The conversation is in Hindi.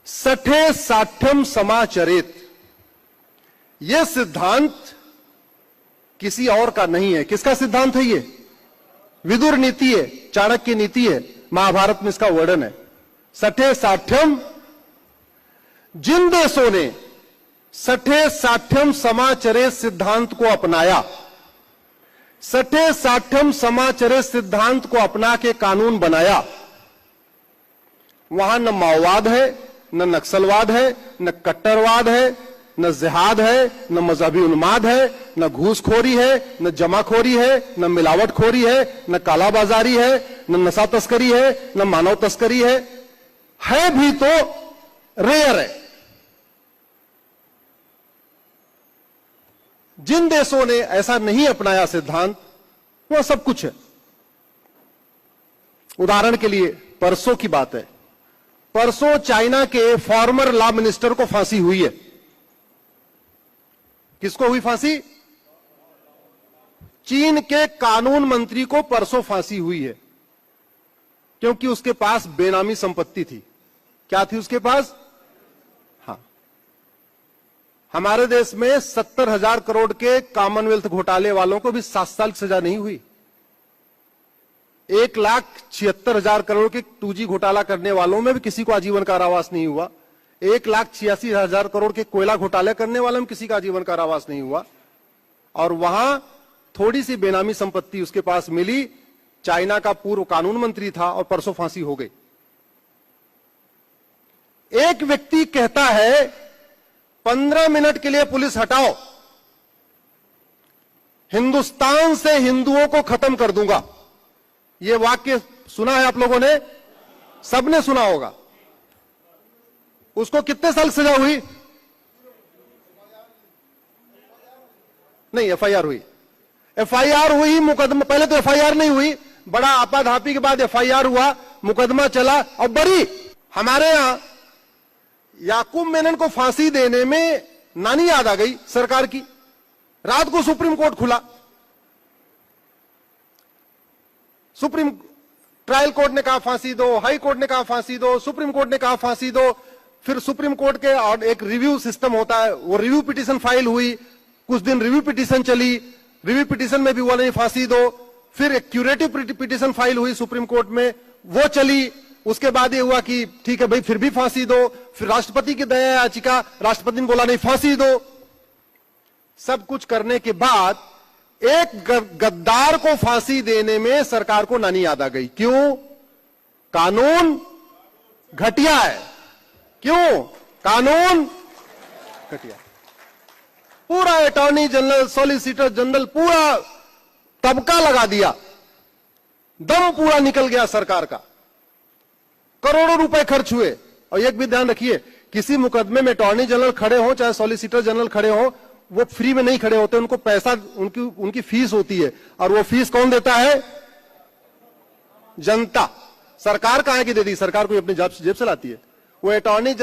सठे साठ्यम समाचरेत, यह सिद्धांत किसी और का नहीं है। किसका सिद्धांत है ये? विदुर नीति है, चाणक्य नीति है, महाभारत में इसका वर्णन है। सठे साठ्यम, जिन देशों ने सठे साठ्यम समाचरेत सिद्धांत को अपनाया, सठे साठ्यम समाचरेत सिद्धांत को अपना के कानून बनाया, वहां न माओवाद है, न नक्सलवाद है, न कट्टरवाद है, न जिहाद है, न मजहबी उन्माद है, न घूसखोरी है, न जमाखोरी है, न मिलावटखोरी है, न कालाबाजारी है, न नशा तस्करी है, न मानव तस्करी है भी तो रेयर है। जिन देशों ने ऐसा नहीं अपनाया सिद्धांत, वह सब कुछ है। उदाहरण के लिए परसों की बात है, परसों चाइना के फॉर्मर लॉ मिनिस्टर को फांसी हुई है। किसको हुई फांसी? चीन के कानून मंत्री को परसों फांसी हुई है, क्योंकि उसके पास बेनामी संपत्ति थी। क्या थी उसके पास? हां, हमारे देश में 70,000 करोड़ के कॉमनवेल्थ घोटाले वालों को भी 7 साल की सजा नहीं हुई। 1,76,000 करोड़ के 2G घोटाला करने वालों में भी किसी को आजीवन कारावास नहीं हुआ। 1,86,000 करोड़ के कोयला घोटाले करने वालों में किसी का आजीवन कारावास नहीं हुआ। और वहां थोड़ी सी बेनामी संपत्ति उसके पास मिली, चाइना का पूर्व कानून मंत्री था, और परसों फांसी हो गई। एक व्यक्ति कहता है 15 मिनट के लिए पुलिस हटाओ, हिंदुस्तान से हिंदुओं को खत्म कर दूंगा। यह वाक्य सुना है आप लोगों ने? सबने सुना होगा। उसको कितने साल सजा हुई? नहीं, एफआईआर हुई। एफआईआर हुई, मुकदमा, पहले तो एफआईआर नहीं हुई, बड़ा आपाधापी के बाद एफआईआर हुआ, मुकदमा चला और बरी। हमारे यहां याकूब मेनन को फांसी देने में नानी याद आ गई सरकार की। रात को सुप्रीम कोर्ट खुला, सुप्रीम ट्रायल कोर्ट ने कहा फांसी दो, हाई कोर्ट ने कहा फांसी दो, सुप्रीम कोर्ट ने कहा फांसी दो। फिर सुप्रीम कोर्ट के और एक रिव्यू सिस्टम होता है, वो रिव्यू पिटीशन फाइल हुई, कुछ दिन रिव्यू पिटीशन चली, रिव्यू पिटीशन में भी बोला नहीं फांसी दो। फिर एक क्यूरेटिव पिटीशन फाइल हुई सुप्रीम कोर्ट में, वो चली। उसके बाद ये हुआ कि ठीक है भाई फिर भी फांसी दो। फिर राष्ट्रपति की दया याचिका, राष्ट्रपति ने बोला नहीं फांसी दो। सब कुछ करने के बाद एक गद्दार को फांसी देने में सरकार को नानी याद आ गई। क्यों? कानून घटिया है। क्यों? कानून घटिया। पूरा अटॉर्नी जनरल, सॉलिसिटर जनरल, पूरा तबका लगा दिया, दम पूरा निकल गया सरकार का। करोड़ों रुपए खर्च हुए। और एक भी ध्यान रखिए, किसी मुकदमे में अटॉर्नी जनरल खड़े हो चाहे सॉलिसिटर जनरल खड़े हो, वो फ्री में नहीं खड़े होते, उनको पैसा, उनकी फीस होती है। और वो फीस कौन देता है? जनता। सरकार कहां की दे दी? सरकार को अपनी जेब से लाती है। वो अटॉर्नी